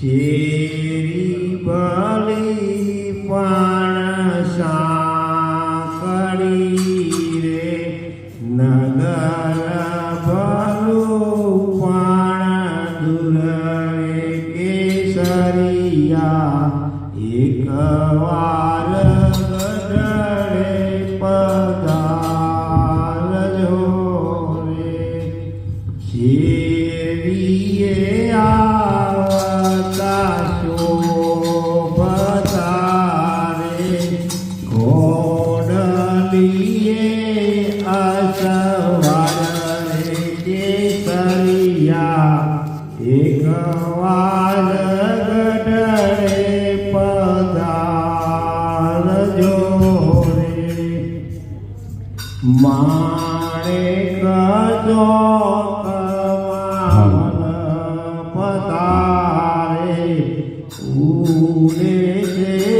શેરી ભલી પણ સાંકળી રે નગર ભલું પણ દૂર રે કેસરિયા એક વાર ગઢડે પધારજો રે શેરીએ આવતા શોભતા રે ઘોડલીએ અસવાર રે કેસરિયા એક વાર ગઢડે પધારજો રે માણેક ચોકમાં પધારે ઉડે